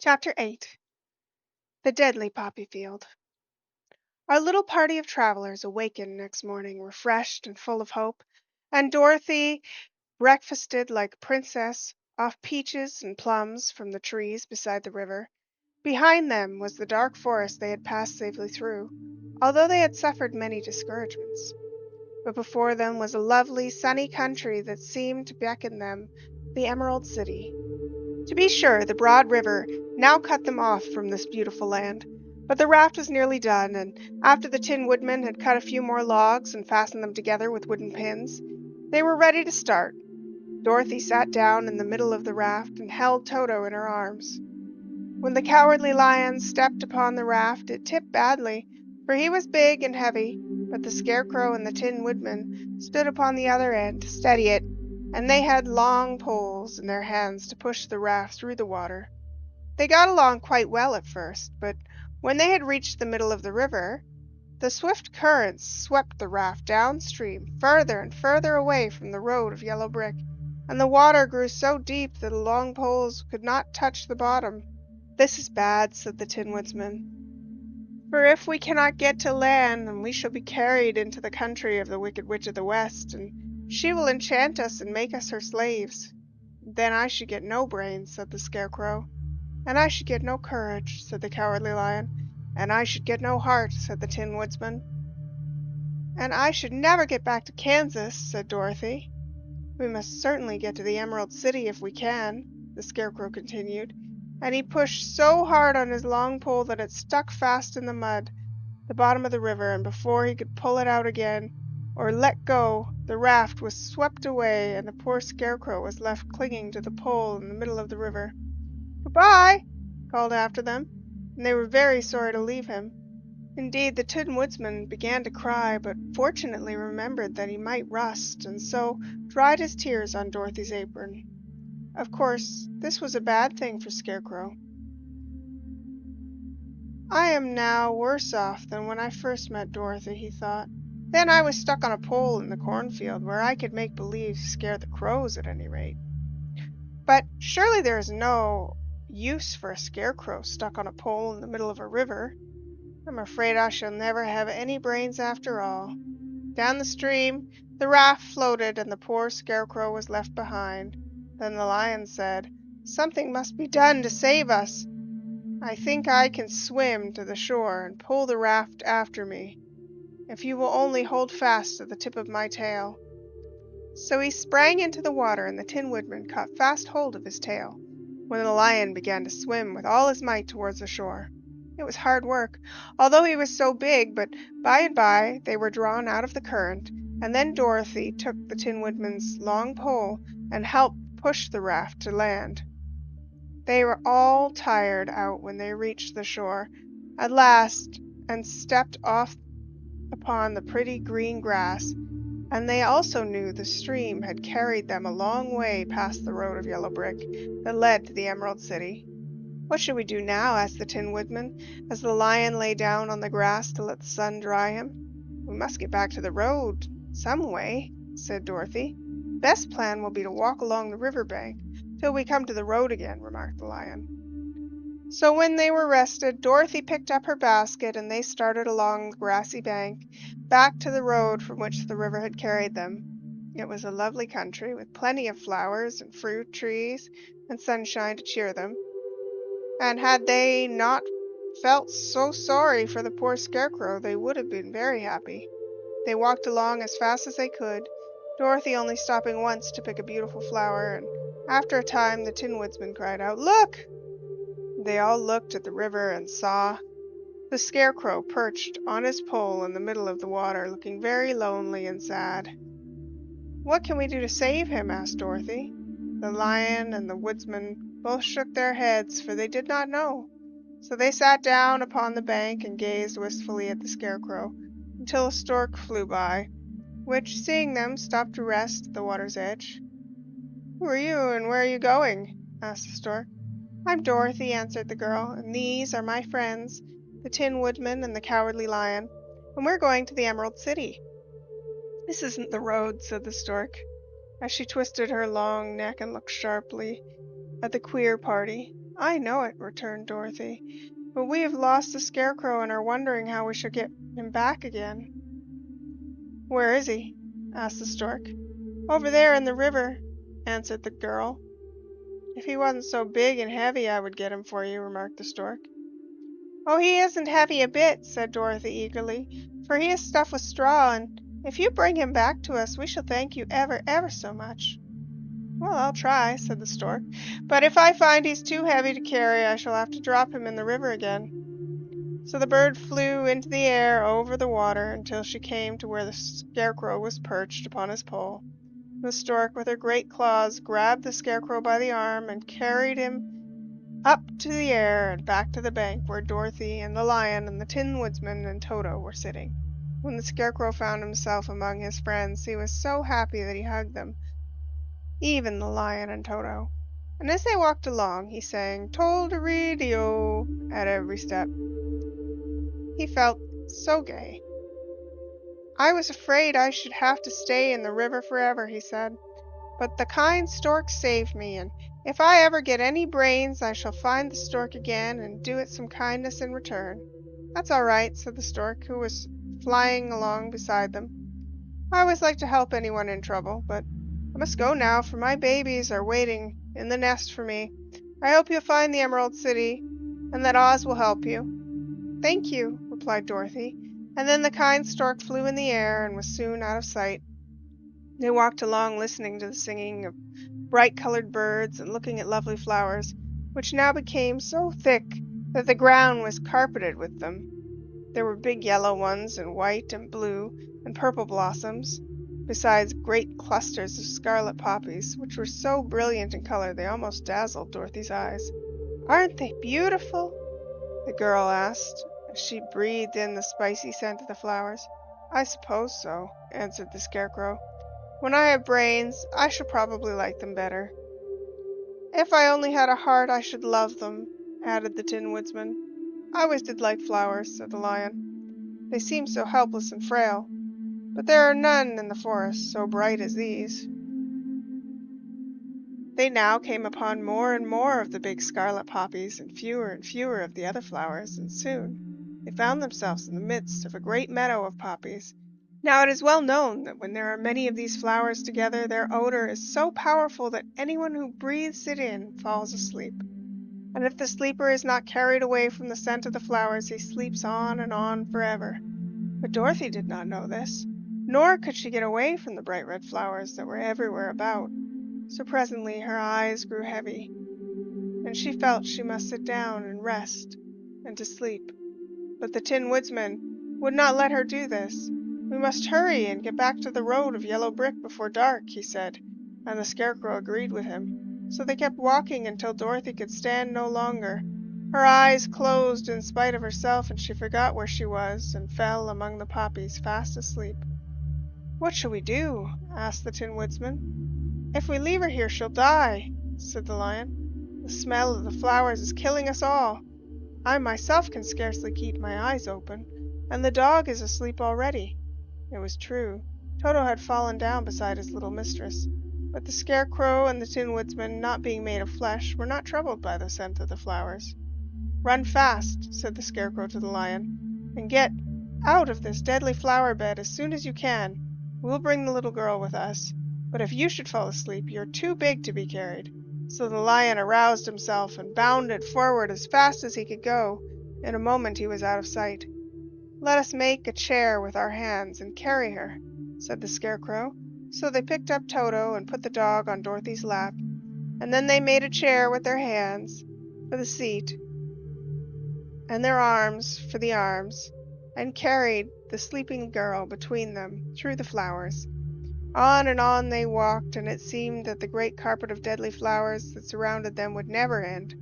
Chapter 8. The Deadly Poppy Field. Our little party of travelers awakened next morning refreshed and full of hope, and Dorothy breakfasted like a princess off peaches and plums from the trees beside the river. Behind them was the dark forest they had passed safely through, although they had suffered many discouragements. But before them was a lovely, sunny country that seemed to beckon them, the Emerald City. To be sure, the broad river now cut them off from this beautiful land, but the raft was nearly done, and after the Tin Woodman had cut a few more logs and fastened them together with wooden pins, they were ready to start. Dorothy sat down in the middle of the raft and held Toto in her arms. When the Cowardly Lion stepped upon the raft, it tipped badly, for he was big and heavy, but the Scarecrow and the Tin Woodman stood upon the other end to steady it, and they had long poles in their hands to push the raft through the water. They got along quite well at first, but when they had reached the middle of the river, the swift currents swept the raft downstream, further and further away from the road of yellow brick, and the water grew so deep that the long poles could not touch the bottom. "This is bad," said the Tin Woodman, "for if we cannot get to land, then we shall be carried into the country of the Wicked Witch of the West, and she will enchant us and make us her slaves." "Then I should get no brains," said the Scarecrow. "And I should get no courage," said the Cowardly Lion. "And I should get no heart," said the Tin Woodman. "And I should never get back to Kansas," said Dorothy. "We must certainly get to the Emerald City if we can," the Scarecrow continued, and he pushed so hard on his long pole that it stuck fast in the mud, the bottom of the river, and before he could pull it out again, or let go, the raft was swept away, and the poor Scarecrow was left clinging to the pole in the middle of the river. "Good-bye!" called after them, and they were very sorry to leave him. Indeed, the Tin Woodman began to cry, but fortunately remembered that he might rust, and so dried his tears on Dorothy's apron. Of course, this was a bad thing for Scarecrow. "I am now worse off than when I first met Dorothy," he thought. "Then I was stuck on a pole in the cornfield, where I could make believe scare the crows at any rate. But surely there is no use for a Scarecrow stuck on a pole in the middle of a river. I'm afraid I shall never have any brains after all." Down the stream the raft floated, and the poor Scarecrow was left behind. Then the Lion said, "Something must be done to save us. I think I can swim to the shore and pull the raft after me, if you will only hold fast to the tip of my tail." So he sprang into the water, and the Tin Woodman caught fast hold of his tail, when the Lion began to swim with all his might towards the shore. It was hard work, although he was so big, but by and by they were drawn out of the current, and then Dorothy took the Tin Woodman's long pole and helped push the raft to land. They were all tired out when they reached the shore at last and stepped off upon the pretty green grass, and they also knew the stream had carried them a long way past the road of yellow brick that led to the Emerald City. "What shall we do now?" asked the Tin Woodman, as the Lion lay down on the grass to let the sun dry him. "We must get back to the road some way," said Dorothy. "The best plan will be to walk along the river bank till we come to the road again," remarked the Lion. So when they were rested, Dorothy picked up her basket, and they started along the grassy bank, back to the road from which the river had carried them. It was a lovely country, with plenty of flowers and fruit trees and sunshine to cheer them, and had they not felt so sorry for the poor Scarecrow, they would have been very happy. They walked along as fast as they could, Dorothy only stopping once to pick a beautiful flower, and after a time the Tin Woodman cried out, "Look!" They all looked at the river and saw the Scarecrow perched on his pole in the middle of the water, looking very lonely and sad. "What can we do to save him?" asked Dorothy. The Lion and the Woodsman both shook their heads, for they did not know. So they sat down upon the bank and gazed wistfully at the Scarecrow, until a stork flew by, which, seeing them, stopped to rest at the water's edge. "Who are you, and where are you going?" asked the stork. "I'm Dorothy," answered the girl, "and these are my friends, the Tin Woodman and the Cowardly Lion, and we're going to the Emerald City." "This isn't the road," said the stork, as she twisted her long neck and looked sharply at the queer party. I know it, returned Dorothy, but we have lost the Scarecrow and are wondering how we shall get him back again. Where is he? asked the Stork. Over there in the river, answered the girl. If he wasn't so big and heavy, I would get him for you, remarked the Stork. Oh, he isn't heavy a bit, said Dorothy eagerly, for he is stuffed with straw, and if you bring him back to us, we shall thank you ever, ever so much. Well, I'll try, said the Stork, but if I find he's too heavy to carry, I shall have to drop him in the river again. So the bird flew into the air over the water until she came to where the Scarecrow was perched upon his pole. The Stork, with her great claws, grabbed the Scarecrow by the arm and carried him up to the air and back to the bank where Dorothy and the Lion and the Tin Woodman and Toto were sitting. When the Scarecrow found himself among his friends, he was so happy that he hugged them, even the Lion and Toto. And as they walked along, he sang "Tol-de-ri-de-o" at every step. He felt so gay. I was afraid I should have to stay in the river forever, he said. But the kind Stork saved me, and if I ever get any brains, I shall find the Stork again and do it some kindness in return. That's all right, said the Stork, who was flying along beside them. I always like to help anyone in trouble, but I must go now, for my babies are waiting in the nest for me. I hope you'll find the Emerald City, and that Oz will help you. Thank you, replied Dorothy, and then the kind Stork flew in the air and was soon out of sight. They walked along listening to the singing of bright-colored birds and looking at lovely flowers, which now became so thick that the ground was carpeted with them. There were big yellow ones and white and blue and purple blossoms, besides great clusters of scarlet poppies, which were so brilliant in color they almost dazzled Dorothy's eyes. "Aren't they beautiful?" the girl asked, as she breathed in the spicy scent of the flowers. "I suppose so," answered the Scarecrow. "When I have brains, I shall probably like them better." "If I only had a heart, I should love them," added the Tin Woodman. "I always did like flowers," said the Lion. "They seem so helpless and frail. But there are none in the forest so bright as these." They now came upon more and more of the big scarlet poppies and fewer of the other flowers, and soon they found themselves in the midst of a great meadow of poppies. Now it is well known that when there are many of these flowers together, their odor is so powerful that anyone who breathes it in falls asleep. And if the sleeper is not carried away from the scent of the flowers, he sleeps on and on forever. But Dorothy did not know this, nor could she get away from the bright red flowers that were everywhere about. So presently her eyes grew heavy, and she felt she must sit down and rest and to sleep. But the Tin Woodman would not let her do this. "We must hurry and get back to the road of yellow brick before dark," he said, and the Scarecrow agreed with him. So they kept walking until Dorothy could stand no longer. Her eyes closed in spite of herself, and she forgot where she was and fell among the poppies fast asleep. "What shall we do?" asked the Tin Woodman. "If we leave her here she'll die," said the Lion. "The smell of the flowers is killing us all. I myself can scarcely keep my eyes open, and the dog is asleep already." It was true. Toto had fallen down beside his little mistress, but the Scarecrow and the Tin Woodman, not being made of flesh, were not troubled by the scent of the flowers. "Run fast," said the Scarecrow to the Lion, "and get out of this deadly flower bed as soon as you can. We'll bring the little girl with us, but if you should fall asleep, you're too big to be carried." So the Lion aroused himself and bounded forward as fast as he could go. In a moment he was out of sight. "Let us make a chair with our hands and carry her," said the Scarecrow. So they picked up Toto and put the dog on Dorothy's lap, and then they made a chair with their hands for the seat and their arms for the arms, and carried the sleeping girl between them through the flowers. On and on they walked, and it seemed that the great carpet of deadly flowers that surrounded them would never end.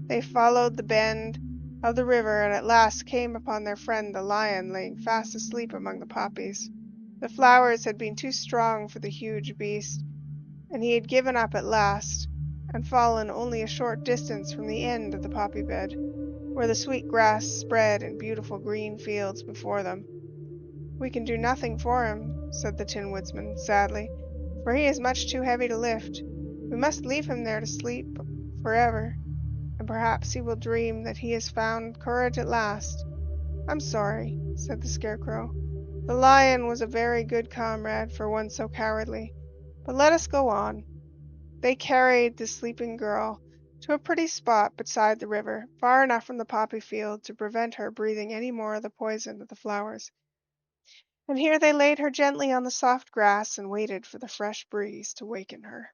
They followed the bend of the river, and at last came upon their friend the Lion lying fast asleep among the poppies. The flowers had been too strong for the huge beast, and he had given up at last, and fallen only a short distance from the end of the poppy bed, where the sweet grass spread in beautiful green fields before them. "We can do nothing for him," said the Tin Woodman sadly, "for he is much too heavy to lift. We must leave him there to sleep forever." and perhaps he will dream that he has found courage at last." "I'm sorry," said the Scarecrow. "The lion was a very good comrade for one so cowardly. But let us go on." They carried the sleeping girl to a pretty spot beside the river, far enough from the poppy field to prevent her breathing any more of the poison of the flowers. And here they laid her gently on the soft grass and waited for the fresh breeze to waken her.